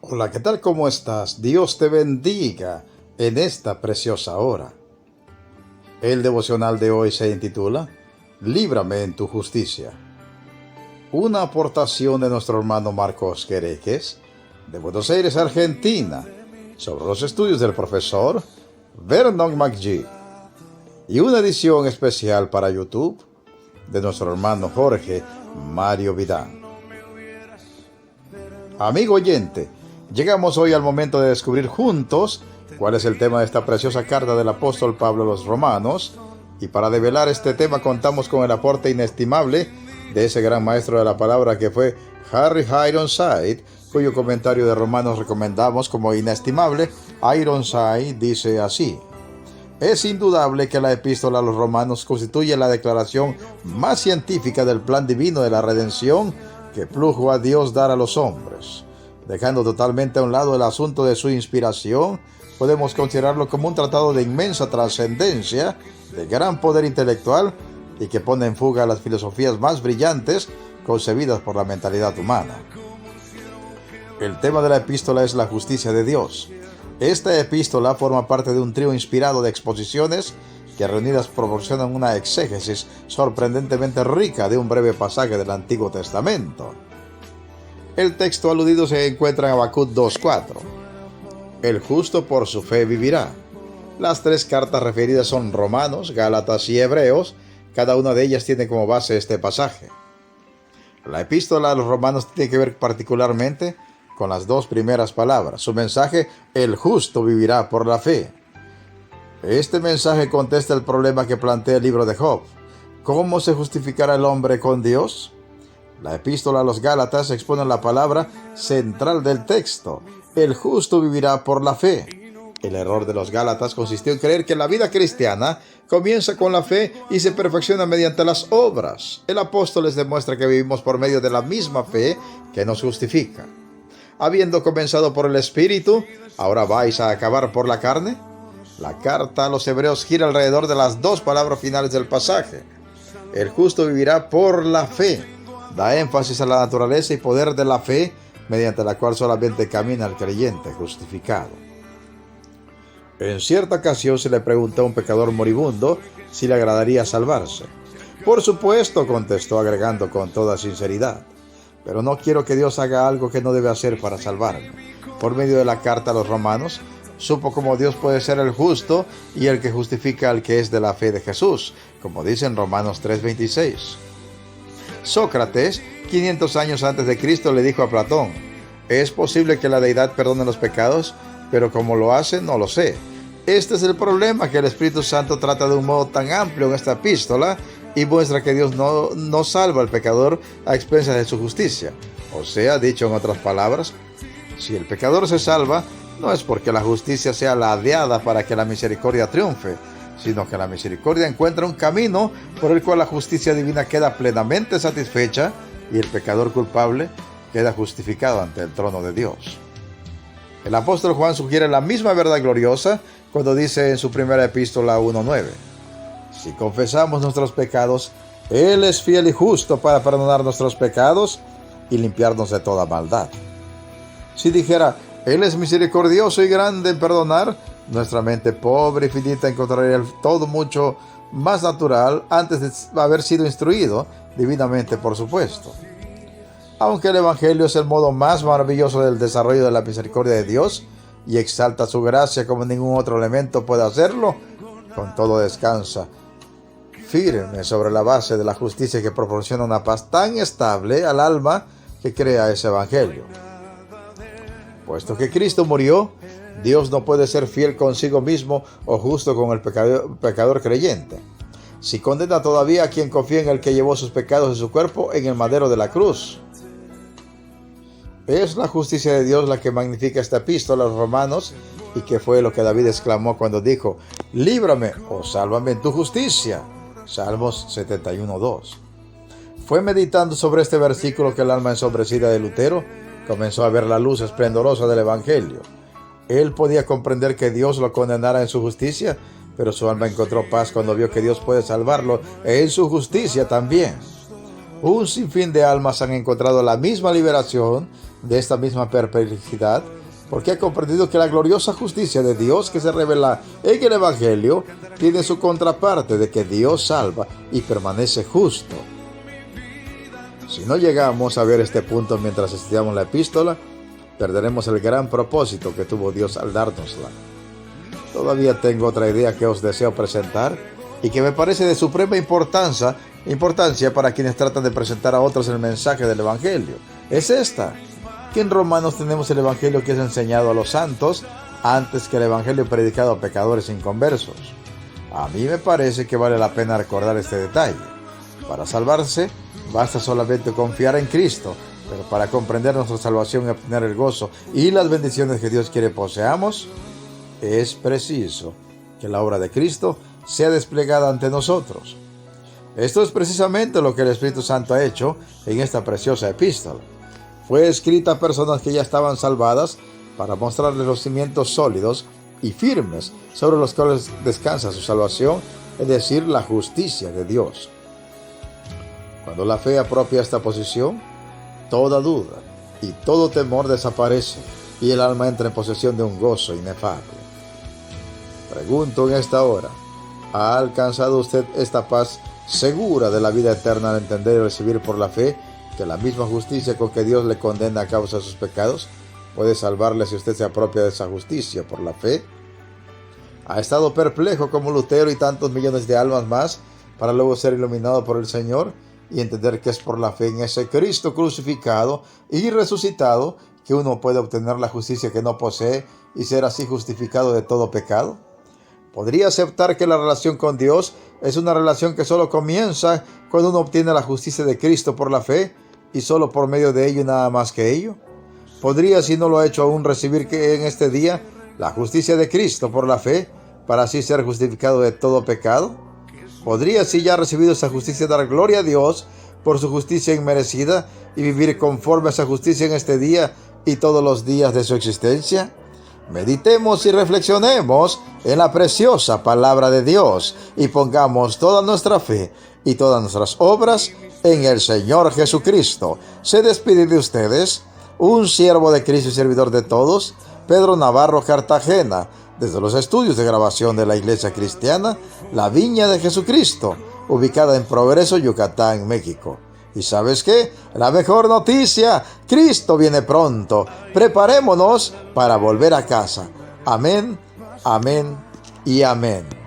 Hola, ¿qué tal? ¿Cómo estás? Dios te bendiga en esta preciosa hora. El devocional de hoy se intitula Líbrame en tu justicia. Una aportación de nuestro hermano Marcos Quereques, de Buenos Aires, Argentina, sobre los estudios del profesor Vernon McGee, y una edición especial para YouTube de nuestro hermano Jorge Mario Vidal. Amigo oyente, llegamos hoy al momento de descubrir juntos cuál es el tema de esta preciosa carta del apóstol Pablo a los Romanos, y para develar este tema contamos con el aporte inestimable de ese gran maestro de la palabra que fue Harry Ironside, cuyo comentario de Romanos recomendamos como inestimable. Ironside dice así: es indudable que la epístola a los Romanos constituye la declaración más científica del plan divino de la redención que plugo a Dios dar a los hombres. Dejando totalmente a un lado el asunto de su inspiración, podemos considerarlo como un tratado de inmensa trascendencia, de gran poder intelectual y que pone en fuga las filosofías más brillantes concebidas por la mentalidad humana. El tema de la epístola es la justicia de Dios. Esta epístola forma parte de un trío inspirado de exposiciones que reunidas proporcionan una exégesis sorprendentemente rica de un breve pasaje del Antiguo Testamento. El texto aludido se encuentra en Habacuc 2:4. El justo por su fe vivirá. Las tres cartas referidas son Romanos, Gálatas y Hebreos. Cada una de ellas tiene como base este pasaje. La epístola a los Romanos tiene que ver particularmente con las dos primeras palabras. Su mensaje: el justo vivirá por la fe. Este mensaje contesta el problema que plantea el libro de Job. ¿Cómo se justificará el hombre con Dios? La epístola a los Gálatas expone la palabra central del texto: el justo vivirá por la fe. El error de los Gálatas consistió en creer que la vida cristiana comienza con la fe y se perfecciona mediante las obras. El apóstol les demuestra que vivimos por medio de la misma fe que nos justifica. Habiendo comenzado por el Espíritu, ¿ahora vais a acabar por la carne? La carta a los Hebreos gira alrededor de las dos palabras finales del pasaje. El justo vivirá por la fe. Da énfasis a la naturaleza y poder de la fe, mediante la cual solamente camina el creyente justificado. En cierta ocasión se le preguntó a un pecador moribundo si le agradaría salvarse. Por supuesto, contestó, agregando con toda sinceridad: pero no quiero que Dios haga algo que no debe hacer para salvarme. Por medio de la carta a los Romanos, supo cómo Dios puede ser el justo y el que justifica al que es de la fe de Jesús, como dice en Romanos 3:26. Sócrates, 500 años antes de Cristo, le dijo a Platón: es posible que la deidad perdone los pecados, pero cómo lo hace no lo sé. Este es el problema, que el Espíritu Santo trata de un modo tan amplio en esta epístola y muestra que Dios no salva al pecador a expensas de su justicia. O sea, dicho en otras palabras, si el pecador se salva, no es porque la justicia sea ladeada para que la misericordia triunfe, sino que la misericordia encuentra un camino por el cual la justicia divina queda plenamente satisfecha y el pecador culpable queda justificado ante el trono de Dios. El apóstol Juan sugiere la misma verdad gloriosa cuando dice en su primera epístola 1:9: si confesamos nuestros pecados, Él es fiel y justo para perdonar nuestros pecados y limpiarnos de toda maldad. Si dijera: Él es misericordioso y grande en perdonar, nuestra mente pobre y finita encontraría el todo mucho más natural antes de haber sido instruido, divinamente por supuesto. Aunque el Evangelio es el modo más maravilloso del desarrollo de la misericordia de Dios y exalta su gracia como ningún otro elemento puede hacerlo, con todo descansa firme sobre la base de la justicia que proporciona una paz tan estable al alma que crea ese Evangelio. Puesto que Cristo murió, Dios no puede ser fiel consigo mismo o justo con el pecador creyente. Si condena todavía a quien confía en el que llevó sus pecados en su cuerpo en el madero de la cruz. Es la justicia de Dios la que magnifica esta epístola a los Romanos, y que fue lo que David exclamó cuando dijo: líbrame o sálvame en tu justicia. Salmos 71:2. Fue meditando sobre este versículo que el alma ensombrecida de Lutero comenzó a ver la luz esplendorosa del Evangelio. Él podía comprender que Dios lo condenara en su justicia, pero su alma encontró paz cuando vio que Dios puede salvarlo en su justicia también. Un sinfín de almas han encontrado la misma liberación de esta misma perplejidad porque ha comprendido que la gloriosa justicia de Dios que se revela en el Evangelio tiene su contraparte de que Dios salva y permanece justo. Si no llegamos a ver este punto mientras estudiamos la epístola, perderemos el gran propósito que tuvo Dios al dárnosla. Todavía tengo otra idea que os deseo presentar y que me parece de suprema importancia para quienes tratan de presentar a otros el mensaje del Evangelio. Es esta, que en Romanos tenemos el Evangelio que es enseñado a los santos antes que el Evangelio predicado a pecadores inconversos. A mí me parece que vale la pena recordar este detalle. Para salvarse, basta solamente confiar en Cristo, pero para comprender nuestra salvación y obtener el gozo y las bendiciones que Dios quiere poseamos, es preciso que la obra de Cristo sea desplegada ante nosotros. Esto es precisamente lo que el Espíritu Santo ha hecho en esta preciosa epístola. Fue escrita a personas que ya estaban salvadas para mostrarles los cimientos sólidos y firmes sobre los cuales descansa su salvación, es decir, la justicia de Dios. Cuando la fe apropia esta posición, toda duda y todo temor desaparece y el alma entra en posesión de un gozo inefable. Pregunto en esta hora, ¿ha alcanzado usted esta paz segura de la vida eterna al entender y recibir por la fe que la misma justicia con que Dios le condena a causa de sus pecados puede salvarle si usted se apropia de esa justicia por la fe? ¿Ha estado perplejo como Lutero y tantos millones de almas más para luego ser iluminado por el Señor y entender que es por la fe en ese Cristo crucificado y resucitado que uno puede obtener la justicia que no posee y ser así justificado de todo pecado? ¿Podría aceptar que la relación con Dios es una relación que solo comienza cuando uno obtiene la justicia de Cristo por la fe y solo por medio de ello y nada más que ello? ¿Podría, si no lo ha hecho aún, recibir que en este día la justicia de Cristo por la fe para así ser justificado de todo pecado? ¿Podría, si ya ha recibido esa justicia, dar gloria a Dios por su justicia inmerecida y vivir conforme a esa justicia en este día y todos los días de su existencia? Meditemos y reflexionemos en la preciosa palabra de Dios y pongamos toda nuestra fe y todas nuestras obras en el Señor Jesucristo. Se despide de ustedes un siervo de Cristo y servidor de todos, Pedro Navarro Cartagena, desde los estudios de grabación de la Iglesia Cristiana La Viña de Jesucristo, ubicada en Progreso, Yucatán, México. ¿Y sabes qué? La mejor noticia, Cristo viene pronto. Preparémonos para volver a casa. Amén, amén y amén.